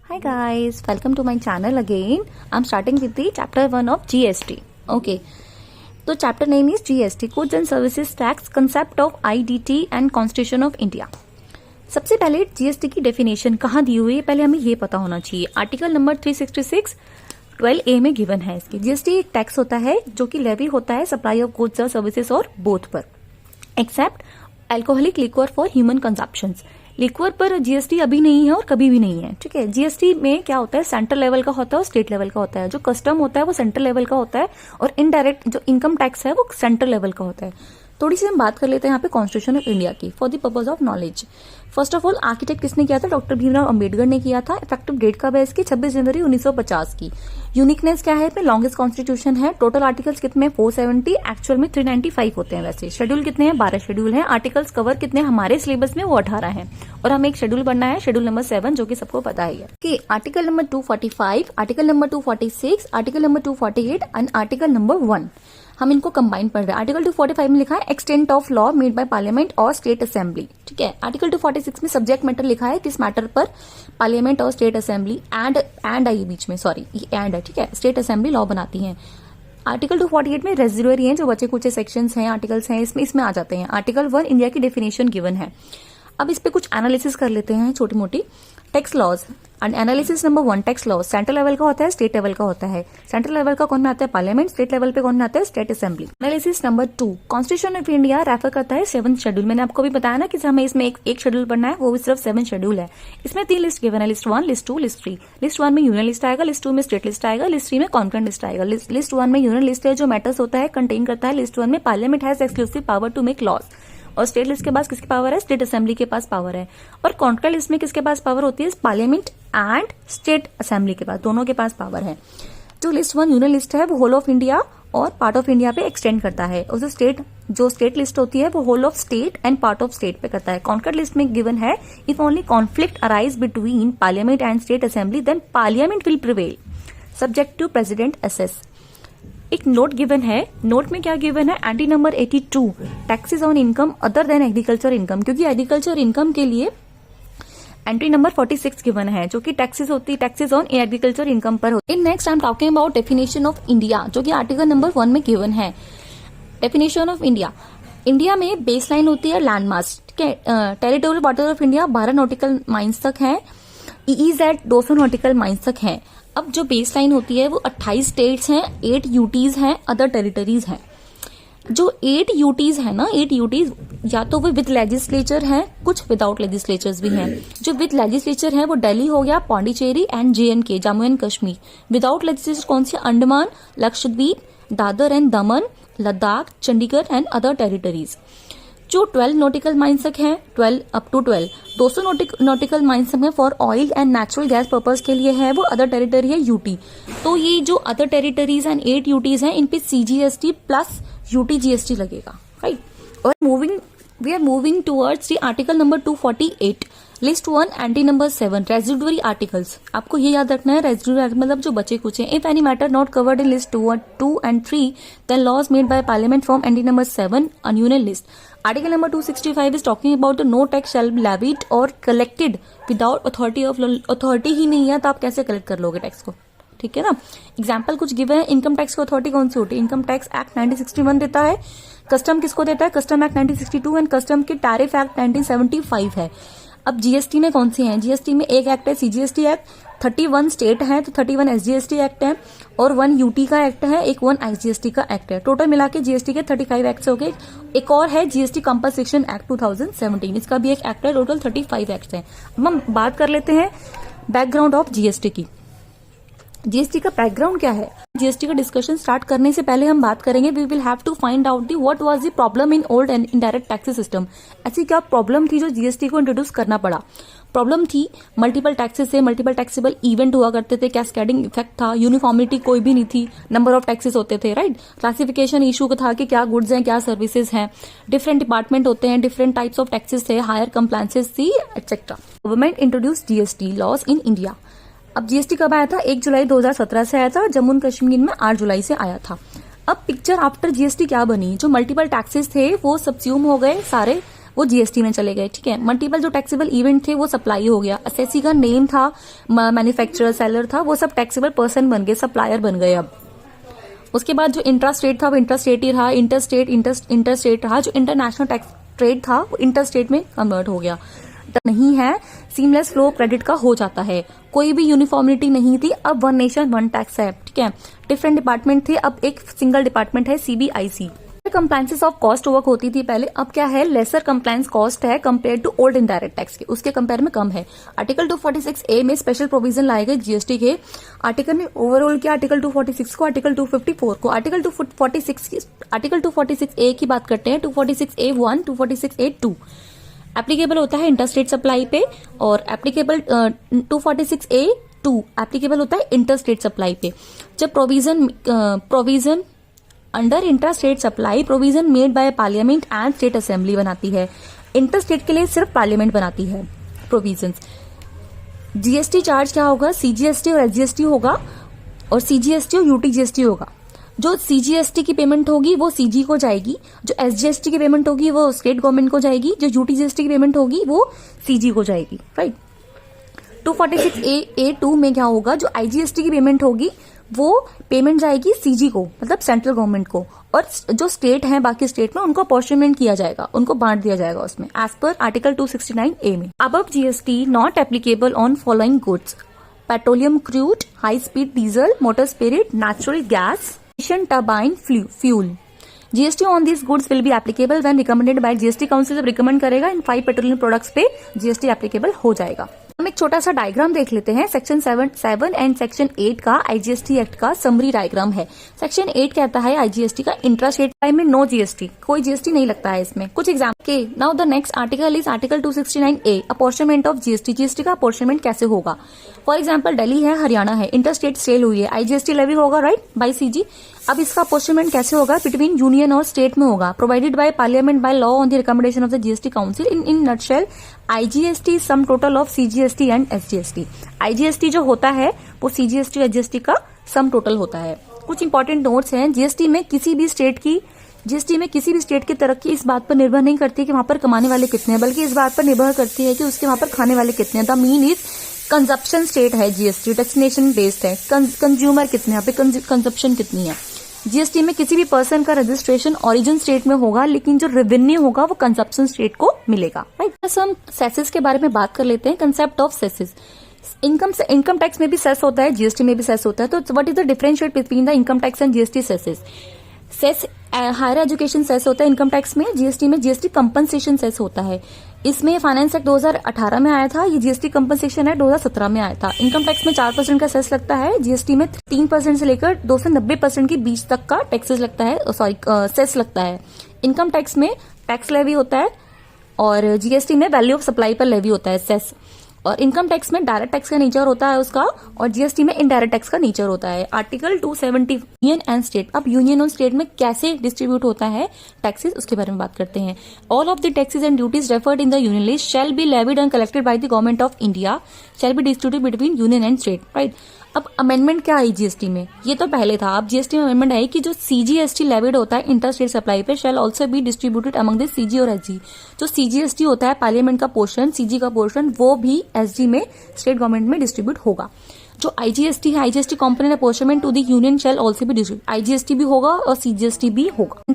Hi guys, welcome to my channel again. I'm starting with the chapter 1 of GST. Okay. So chapter name is GST, Goods and Services Tax, Concept of IDT and Constitution of India. सबसे पहले GST की definition कहाँ दी हुई है पहले हमें ये पता होना चाहिए। आर्टिकल नंबर 366 12A में गिवन है इसकी। जीएसटी एक टैक्स होता है जो कि लेवी होता है सप्लाई ऑफ गुड्स और सर्विसेज और बोथ पर, except alcoholic liquor for human consumption. Liquor पर जीएसटी अभी नहीं है और कभी भी नहीं है, ठीक है। जीएसटी में क्या होता है, सेंट्रल लेवल का होता है और स्टेट लेवल का होता है। जो कस्टम होता है वो सेंट्रल लेवल का होता है और इनडायरेक्ट जो इनकम टैक्स है वो सेंट्रल लेवल का होता है। थोड़ी सी हम बात कर लेते हैं यहाँ पे कॉन्स्टिट्यूशन ऑफ इंडिया की for the purpose of knowledge. First of all architect किसने किया था, डॉक्टर भीमराव अंबेडकर ने किया था। इफेक्टिव डेट कब है इसकी, 26 जनवरी 1950 की। यूनिकनेस क्या है इसमें, लॉन्गेस्ट कॉन्स्टिट्यूशन है। टोटल आर्टिकल्स कितने हैं, 470, एक्चुअल में 395 होते हैं। वैसे शेड्यूल कितने हैं, 12 शेड्यूल हैं। आर्टिकल्स कवर कितने हमारे सिलेबस में, वो 18 है। और हमें एक शेड्यूल बनना है, शेड्यूल नंबर 7, जो कि सबको पता ही है कि article number 245, article number 246, article number 248 and article number 1 हम इनको कंबाइन पढ़ रहे हैं। आर्टिकल 245 में लिखा है extent of law made by parliament और स्टेट असेंबली, ठीक है। आर्टिकल 246 में सब्जेक्ट मैटर लिखा है किस मैटर पर, पार्लियामेंट और स्टेट असेंबली एंड आई बीच में, सॉरी ये एंड है, ठीक है। स्टेट असेंबली लॉ बनाती है। आर्टिकल 248 में रेजिडुअरी हैं जो बचे कुछ सेक्शंस हैं, आर्टिकल्स हैं, इसमें आ जाते हैं। आर्टिकल 1 इंडिया की डेफिनेशन गिवन है। अब इस पे कुछ एनालिसिस कर लेते हैं छोटी मोटी। Tax laws and analysis number 1, tax laws central level का होता है, स्टेट लेवल का होता है। सेंट्रल लेवल का कौन में आता है, पार्लियामेंट। स्टेट लेवल पे कौन में आता है, state assembly. Analysis number 2, constitution of India refer करता है 7th शेड्यूल। मैंने आपको भी बताया ना कि हमें इसमें एक शेड्यूल पढ़ना है, वो भी सिर्फ 7 शेड्यूल है। इसमें 3 लिस्ट गिवन है, लिस्ट 1, लिस्ट 2, लिस्ट 3। लिस्ट 1 में यूनियन लिस्ट आएगा, लिस्ट 2 में स्टेट लिस्ट आएगा, लिस्ट 3 में कॉन्करेंट लिस्ट आएगा। लिस्ट 1 में यूनियन लिस्ट है जो मैटर्स होता है कंटेन करता है। लिस्ट 1 में parliament has exclusive power to make laws, और स्टेट लिस्ट के पास किसकी पावर है, स्टेट असेंबली के पास पावर है। और कॉन्करेंट लिस्ट में किसके पास पावर होती है, पार्लियामेंट एंड स्टेट असेंबली के पास, दोनों के पास पावर है। जो लिस्ट 1 यूनियन लिस्ट है वो होल ऑफ इंडिया और पार्ट ऑफ इंडिया पे एक्सटेंड करता है, और जो स्टेट लिस्ट होती है वो whole of state and part of state पे करता है। कॉन्करेंट लिस्ट में गिवन है if only conflict arise between parliament and state assembly then parliament will prevail subject to president असेस। एक नोट गिवन है, नोट में क्या गिवन है, entry number 82, taxes on income other than agriculture income, क्योंकि agriculture income के लिए entry number 46 given है जो कि टैक्सेस होती है, टैक्सेस ऑन एग्रीकल्चर इनकम पर होती है। Next I am talking about definition of India जो कि आर्टिकल नंबर 1 में गिवन है। डेफिनेशन ऑफ इंडिया, इंडिया में बेस लाइन होती है लैंड मास, ठीक है। Territorial water of India 12 nautical miles तक है, EEZ 200 नॉटिकल माइल्स तक है। अब जो बेस लाइन होती है वो 28 स्टेट्स हैं, 8 यूटीज हैं, अदर टेरिटरीज हैं। जो 8 यूटीज है ना, 8 यूटीज या तो वो विद लेजिस्लेचर हैं, कुछ विदाउट लेजिस्लेचर्स भी हैं। जो विद लेजिस्लेचर हैं वो दिल्ली हो गया, Pondicherry and JNK, Jammu and Kashmir. Without legislature कौन सी, Andaman, Lakshadweep, Dadar and Daman, Ladakh, Chandigarh and other territories. जो 12 नॉटिकल माइल्स तक है, 12 अप टू 12, 200 नॉटिकल माइल्स तक है for oil and natural gas purpose के लिए है, वो अदर टेरिटरी है यूटी। तो ये जो अदर टेरिटरीज एंड 8 यूटीज हैं इन पे CGST प्लस UT GST लगेगा, राइट। और we are moving towards the article number 248, list 1 entry number 7, residuary articles. आपको ये याद रखना है, रेजिडुअरी मतलब जो बचे कुछ हैं। If any matter not covered in list 2 and 3 then laws made by parliament from entry number 7 on union list. Article number 265 is talking about the no tax shall be levied or collected without authority of law. Authority ही नहीं है तो आप कैसे collect कर लोगे tax को, ठीक है ना। एग्जाम्पल कुछ गिवन है, इनकम टैक्स की अथॉरिटी कौन सी होती है, इनकम टैक्स एक्ट 1961 देता है। कस्टम किसको देता है, कस्टम एक्ट 1962 एंड कस्टम की टैरिफ एक्ट 1975 है। अब जीएसटी में कौन सी है, जीएसटी में एक एक्ट है CGST एक्ट, 31 स्टेट है तो 31 SGST एक्ट है, और 1 UT का एक्ट है, एक 1 IGST का एक्ट है। टोटल मिला के जीएसटी के 35 एक्ट हो गए। एक और है GST कंपनसेशन एक्ट 2017, इसका भी एक एक्ट है। टोटल 35 एक्ट है। अब हम बात कर लेते हैं बैकग्राउंड ऑफ जीएसटी की। जीएसटी का बैकग्राउंड क्या है, जीएसटी का डिस्कशन स्टार्ट करने से पहले हम बात करेंगे, we will have to find out the what was the problem in old and indirect taxes system. ऐसी क्या प्रॉब्लम थी जो जीएसटी को इंट्रोड्यूस करना पड़ा। प्रॉब्लम थी मल्टीपल टैक्सेस से मल्टीपल टैक्सेबल इवेंट हुआ करते थे, कैस्केडिंग इफेक्ट था, यूनिफॉर्मिटी कोई भी नहीं थी, नंबर ऑफ टैक्सेस होते थे, राइट। क्लासिफिकेशन इशू था कि क्या गुड्स हैं क्या सर्विसेज हैं, डिफरेंट डिपार्टमेंट होते हैं, डिफरेंट टाइप्स ऑफ टैक्सेस थे, हायर कंप्लायंसेस थी, etcetera. Government introduce GST laws in India. अब जीएसटी कब आया था, 1 जुलाई 2017 से आया था, जम्मू एंड कश्मीर में 8 जुलाई से आया था। अब पिक्चर आफ्टर जीएसटी क्या बनी, जो मल्टीपल टैक्सेस थे वो सबस्यूम हो गए सारे वो जीएसटी में चले गए, ठीक है। मल्टीपल जो टैक्सेबल इवेंट थे वो सप्लाई हो गया। असेसी का नेम था, मैन्युफैक्चरर, सेलर था, वो सब टैक्सेबल पर्सन बन गए, सप्लायर बन गए। अब उसके बाद जो इंट्रास्टेट था वो इंट्रास्टेट ही रहा, इंटरस्टेट रहा, जो इंटरनेशनल टैक्स ट्रेड था वो इंटरस्टेट में कन्वर्ट हो गया। नहीं है, सीमलेस फ्लो क्रेडिट का हो जाता है, कोई भी यूनिफॉर्मिटी नहीं थी। अब वन नेशन वन टैक्स है, ठीक है। डिफरेंट डिपार्टमेंट थे, अब एक सिंगल डिपार्टमेंट है, CBIC. Compliances of cost work होती थी पहले, अब क्या है, लेसर कंप्लायंस कॉस्ट है compare to old indirect tax के, उसके कंपेयर में कम है। आर्टिकल 246A में स्पेशल प्रोविजन लाए गए जीएसटी के। आर्टिकल में ओवरऑल क्या, आर्टिकल 246 को, आर्टिकल 254 को। आर्टिकल 246A की बात करते हैं, 246A1, 246A2 एप्लीकेबल होता है इंटरस्टेट सप्लाई पे, और एप्लीकेबल 246A2 एप्लीकेबल होता है इंटरस्टेट सप्लाई पे। जब provision under interstate supply provision made by parliament and state assembly बनाती है, इंटरस्टेट के लिए सिर्फ पार्लियामेंट बनाती है प्रोविजंस। जीएसटी चार्ज क्या होगा, सीजीएसटी और एसजीएसटी होगा, और सीजीएसटी और यूटीजीएसटी होगा। जो सीजीएसटी की पेमेंट होगी वो सीजी को जाएगी, जो एसजीएसटी की पेमेंट होगी वो स्टेट गवर्नमेंट को जाएगी, जो यूटीजीएसटी की पेमेंट होगी वो सीजी को जाएगी, राइट। 246A2 में क्या होगा, जो आईजीएसटी की पेमेंट होगी वो पेमेंट जाएगी सीजी को, मतलब सेंट्रल गवर्नमेंट को, और जो स्टेट हैं बाकी स्टेट में उनको अपॉर्चमेंट किया जाएगा, उनको बांट दिया जाएगा उसमें, एज पर आर्टिकल 269A में। अब GST not applicable on following goods: petroleum crude, high speed diesel, motor spirit, natural gas, turbine fuel. GST on this goods will be applicable when recommended by GST council. जब recommend करेगा इन 5 petroleum products पे GST applicable हो जाएगा। हम एक छोटा सा diagram देख लेते हैं। सेक्शन 7 एंड सेक्शन 8 का आईजीएसटी एक्ट का समरी डायग्राम है। सेक्शन 8 कहता है आईजीएसटी का इंट्रास्टेट टाइम में नो जीएसटी, कोई जीएसटी नहीं लगता है इसमें। कुछ एग्जाम्पल के now the next article is article 269A, apportionment of GST. GST का अपॉर्चमेंट कैसे होगा? फॉर एग्जाम्पल दिल्ली है, हरियाणा है, इंटरस्टेट सेल हुई है, आईजीएसटी लेवी होगा, राइट, बाय सीजी। अब इसका अपॉर्चमेंट कैसे होगा? बिटवीन यूनियन और स्टेट में होगा, provided by parliament by law on the recommendation of the GST council. In nutshell IGST sum total of CGST and SGST. IGST जो होता है वो सीजीएसटी एसजीएसटी का सम टोटल होता है। कुछ इंपॉर्टेंट नोट्स हैं, जीएसटी में किसी भी स्टेट की तरक्की इस बात पर निर्भर नहीं करती कि वहां पर कमाने वाले कितने हैं, बल्कि इस बात पर निर्भर करती है कि उसके वहां पर खाने वाले कितने हैं। The mean is consumption state है जीएसटी, डेस्टिनेशन बेस्ड है, कंज्यूमर कितने, यहाँ पे कंजप्शन कितनी है। जीएसटी में किसी भी पर्सन का रजिस्ट्रेशन ओरिजिन स्टेट में होगा, लेकिन जो रेवेन्यू होगा वो कंजप्शन स्टेट को मिलेगा, राइट। हम सेसेस के बारे में बात कर लेते हैं। कंसेप्ट ऑफ सेसेस, इनकम टैक्स में भी सेस होता है, जीएसटी में भी सेस होता है। तो what is the differentiate between the income tax and GST cesses? Cess higher education cess होता है इनकम टैक्स में, जीएसटी में जीएसटी कंपनसेशन सेस होता है। इसमें फाइनेंस एक्ट 2018 में आया था, ये जीएसटी कंपनसेशन एक्ट 2017 में आया था। इनकम टैक्स में 4% का सेस लगता है, जीएसटी में 3% से लेकर 2 से 90% के बीच तक का टैक्सेस लगता है, सेस लगता है। इनकम टैक्स में टैक्स लेवी होता है और जीएसटी में वैल्यू ऑफ सप्लाई पर लेवी होता है, सेस। और इनकम टैक्स में डायरेक्ट टैक्स का नेचर होता है उसका, और जीएसटी में इनडायरेक्ट टैक्स का नेचर होता है। Article 270 union and state. अब यूनियन और स्टेट में कैसे डिस्ट्रीब्यूट होता है टैक्सेस, उसके बारे में बात करते हैं। All of the taxes and duties referred in the union list shell be levied and collected by the government of India, shall be distributed between union and state, right. अब amendment क्या I GST में? ये तो पहले था, अब GST में amendment आई कि जो सीजीएसटी लेविड होता है इंटरस्टेट सप्लाई पे शैल also be distributed among this CG और एसजी। जो सीजीएसटी होता है पार्लियामेंट का पोर्शन, सीजी का पोर्शन, वो भी एसजी में स्टेट गवर्नमेंट में डिस्ट्रीब्यूट होगा। जो आईजीएसटी है, IGST component apportionment to the union shall also be distribute. IGST भी होगा और सीजीएसटी भी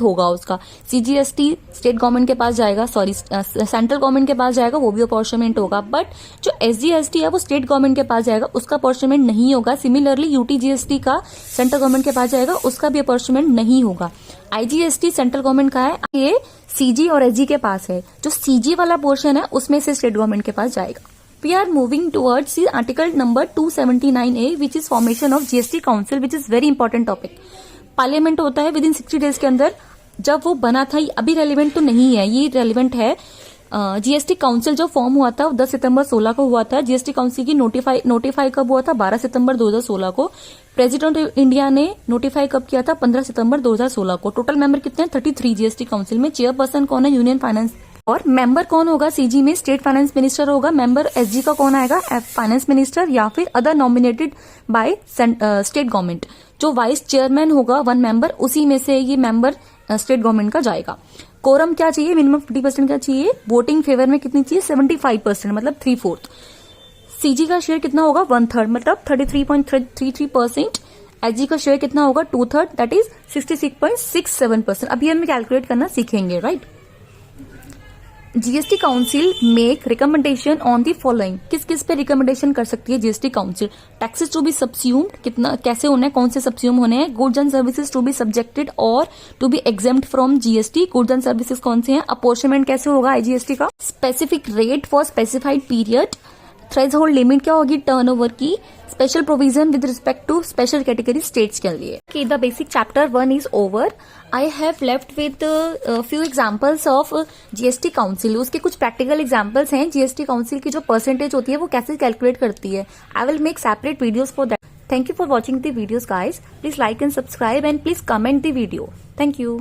होगा उसका। सीजीएसटी स्टेट गवर्नमेंट के पास जाएगा, सेंट्रल गवर्नमेंट के पास जाएगा, वो भी अपॉर्चमेंट होगा। बट जो एसजीएसटी है वो स्टेट गवर्नमेंट के पास जाएगा, उसका अपॉर्चमेंट नहीं होगा। सिमिलरली यूटीजीएसटी का सेंट्रल गवर्नमेंट के पास जाएगा, उसका भी अपॉर्चमेंट नहीं होगा। आईजीएसटी सेंट्रल गवर्नमेंट का है, ये सीजी और एसजी के पास है। जो सीजी वाला पोर्शन है उसमें से स्टेट गवर्नमेंट के पास जाएगा। We are moving towards the article number 279A, which is formation of GST Council, which is very important topic. Parliament होता है विदिन 60 डेज के अंदर। जब वो बना था, अभी रेलिवेंट तो नहीं है, ये रेलिवेंट है। जीएसटी काउंसिल जो फॉर्म हुआ था 10 सितंबर 16 को हुआ था। जीएसटी काउंसिल की नोटिफाई कब हुआ था? 12 सितंबर 2016 को। प्रेसिडेंट ऑफ इंडिया ने नोटिफाई कब किया था? 15 सितंबर 2016 को। टोटल मेंबर कितने हैं? 33 जीएसटी काउंसिल में। चेयरपर्सन कौन है? Union finance. और मेंबर कौन होगा? सीजी में स्टेट फाइनेंस मिनिस्टर होगा। मेंबर एसजी का कौन आएगा? फाइनेंस मिनिस्टर या फिर other nominated by state government. जो वाइस चेयरमैन होगा 1 मेंबर, उसी में से ये मेंबर स्टेट गवर्नमेंट का जाएगा। कोरम क्या चाहिए, मिनिमम 50% क्या चाहिए, वोटिंग फेवर में कितनी चाहिए 75%, मतलब 3/4। सीजी का शेयर कितना होगा 1/3, मतलब 33.33%। एचजी का शेयर कितना होगा 2/3, दैट इज 66.67%। अभी हमें कैलकुलेट करना सीखेंगे, right. GST council make recommendation on the following, किस किस पे रिकमेंडेशन कर सकती है GST council. Taxes to be subsumed, कितना कैसे होना है, कौन से सब्स्यूम होने हैं। Goods and services to be subjected or to be exempt from GST. Goods and services कौन से हैं, अपोर्शनमेंट कैसे होगा आईजीएसटी का, specific rate for specified period, threshold limit क्या होगी टर्नओवर की, special provision with respect to special category states के लिए। कि the basic chapter 1 is over. I have left with few examples of GST council. उसके कुछ practical examples हैं GST council की, जो परसेंटेज होती है वो कैसे कैलकुलेट करती है। I will make separate videos for that. Thank you for watching the videos guys. Please like and subscribe and please comment the video. Thank you.